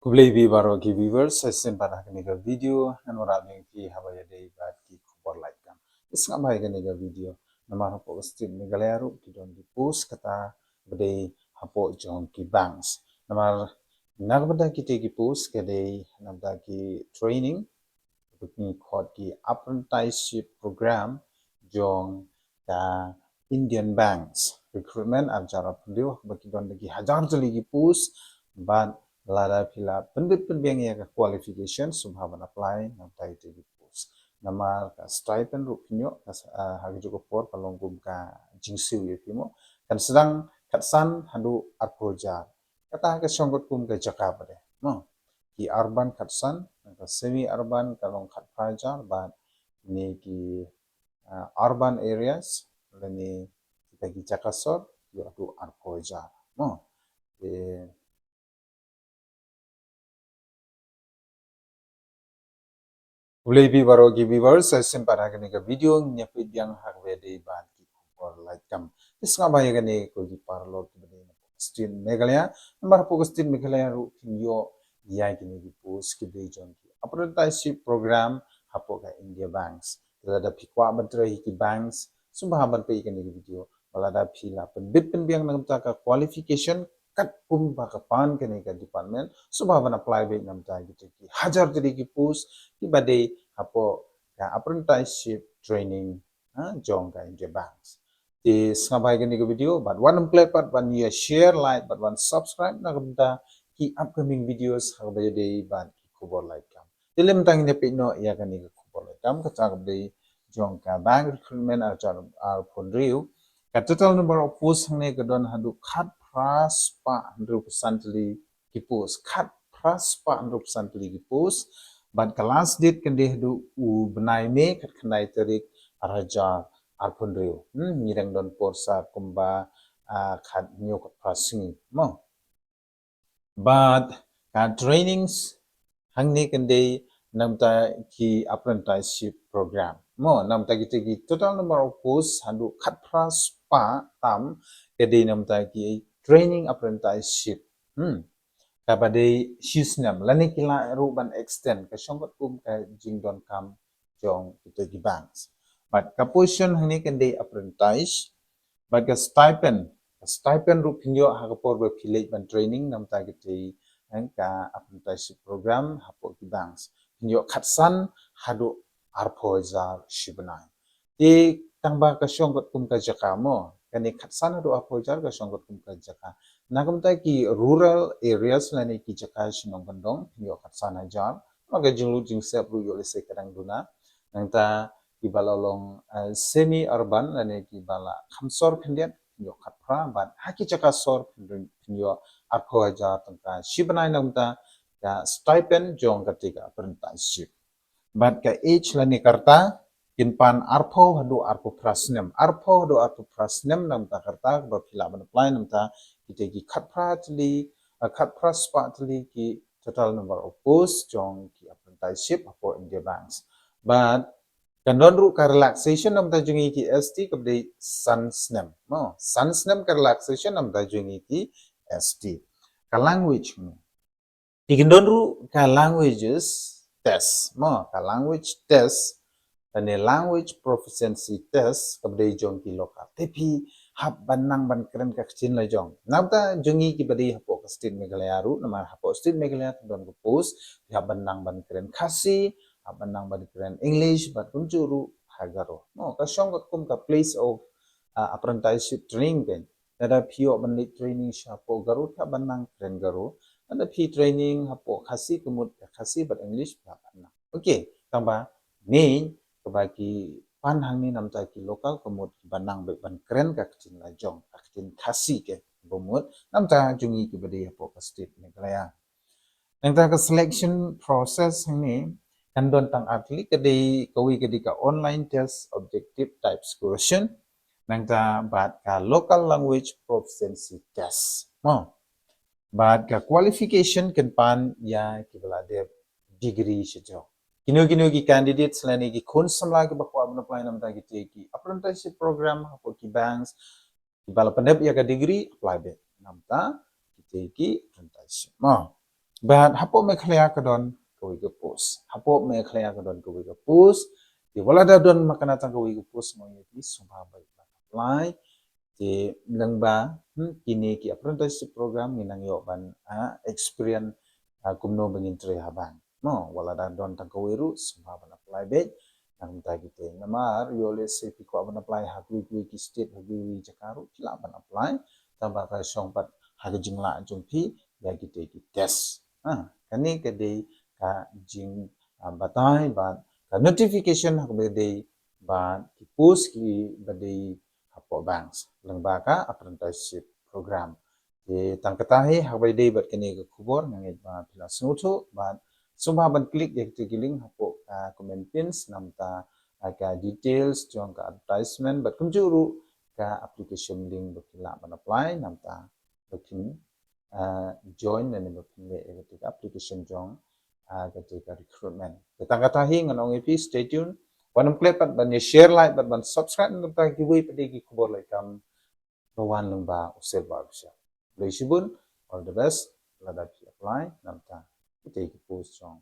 Kublai bi baro ki viewers sesin pada kini ke video an warabing ki habaya dei bat ki khobor like kam isnga bhai kini ke video nama hapo stin Meghalaya ru ki don di post kata bedei hapo jong ki banks nama nagbada ki te ki post ke dei namda ki training ni khot ki apprenticeship program jong ka Indian banks recruitment arjara pundio baki don ki hajar jali ki post ban lada pila pendit penbiang ya ka qualification subhaban apply namtai te ki post nama ka stipend ru pinyo ka hagi juko por kalonggum ka jingsiu ye pimo kan sedang katsan hadu arpoja kata ka songgot kum ka jakabade no ki urban katsan ka semi urban kalong khat prajar ban ni ki urban areas lani kita ki jakasor yo adu arpoja no Boleh bi baro gi viewers sesin pada kini ke video nyapit yang hakwe de ban ki or like kam isnga baya kini ko gi parlo ki bade stin Meghalaya nambar po stin Meghalaya ru yo ya kini gi post ki de jon ki apprenticeship program hapo ka India banks ada pikwa bantre ki banks sumbahaban pe kini gi video balada phila penbit penbiang nang ta ka qualification kat pum ba ka pan kini ka department sumbahaban apply be nam ta gitu ki hajar jadi ki post ki bade hapo ka apprenticeship training jong ka India banks is ngabai kini ke video but one play part one year share like but one subscribe na kamta ki upcoming videos habay day ban ki khobor like kam dilim tang ne pino ya kani ke khobor like kam ka chak day jong ka bank recruitment ar phone riu ka total number of posts hangne ka don hadu khat pras pa 100% li ki post khat pras pa 100% li ki post but ka last date kan de hadu u benai me kat khnai tarik araja arpun riu mirang don porsa kumba khat nyok prasing mo but ka trainings hangni kende namta ki apprenticeship program mo namta ki total number of posts handu khat pras pa tam kede namta ki training apprenticeship kabade shisnam lani kila ruban extend ka shongot kum ka jingdon kam jong kita ki banks but ka position hangni kende apprentice but ka stipend ru pinyo ha ka por philei ban training nam ta ki ka apprenticeship program hapo ki banks pinyo khatsan hadu arpozar shibnai ti tangba ka shongot kum ka jakamo kani khatsan hadu arpozar ka shongot kum ka jaka nagamta ki rural areas lani ki jaka shinong bandong pinyo khatsan hajar maga jinglu jingsep ru yo lese kadang duna nangta ki balalong semi urban lani ki bala khamsor khendiat pinyo khatpra ban haki jaka sor pinyo arpho hajar tangka shibnai namta ka stipend jong katika apprenticeship but ka age lani karta kinpan arpho hadu arpho prasnem namta karta ba phila ban apply namta kita ki khatpra spatli ki total number of posts jong ki apprenticeship for India banks but kanonru ka relaxation namta jungi ki ST kabde sunsnem mo sunsnem ka relaxation namta jungi ki ST ka language mo ikindonru ka languages test mo ka language test dan language proficiency test kabde jong ki lokal tapi hab banang ban keren ka kecin la jong namta jungi ki badi hapo ka state Meghalaya ru nama hapo state Meghalaya don ko post hab banang ban keren khasi hab banang ban keren English bat kunjuru hagaro no ka shongot kum ka place of apprenticeship training ken ada pio ban training shapo garu ta banang keren garu ada pi training hapo khasi kumut khasi bat English ba banang okay tamba ni bagi panhang ni namta ki lokal kemut banang be ban keren ka kecin la jong ka kecin khasi ke bomut namta jungi ki bade hapo ka state Meghalaya namta ka selection process ni kandon tang atli kede kawi kede ka online test objective types question namta bat ka local language proficiency test mo bat ka qualification kan pan ya ki balade degree shejo kino ki candidates lani ki khun samla ki bakwa ban apply namta ki te ki apprenticeship program hapo ki banks ki bala pandep ya ka degree apply be namta ki te ki apprenticeship mo But hapo Meghalaya kadon kawi ke post. Hapo Meghalaya kadon kawi ke post. Di wala da don makanatang kawi ke post mo yeti sumabay apply. Di lang ba kini ki apprenticeship program minang yo ban experience kumno bangin tre haban. No wala da don tang kawi ru sumabay apply bet. Nang tagi te namar yo le se piko aban apply hakwi ki state hakwi Jakarta kila aban apply. Tambah ka song pat hagi jingla jumpi bagi te ki test. Kani kadai ka jing batai ban ka notification hak bedai ban ki post ki bedai hapo banks lengba ka apprenticeship program di tangkatahi hak bedai bat kani ke kubor ngangit ba pila snuto ban sumba ban klik yak tigiling hapo comment pins namta ka details jong ka advertisement bat kunjuru ka application link bakila ban apply namta bakin join dan berpindah ketika application jong ketika recruitment. Kita katahi nganong ipi stay tune. Wanam klik pat ban share like pat ban subscribe ngata giveaway padigi kubor like kam rawan lengba Silva bisa. Blessibun all the best lada apply namta kita post jong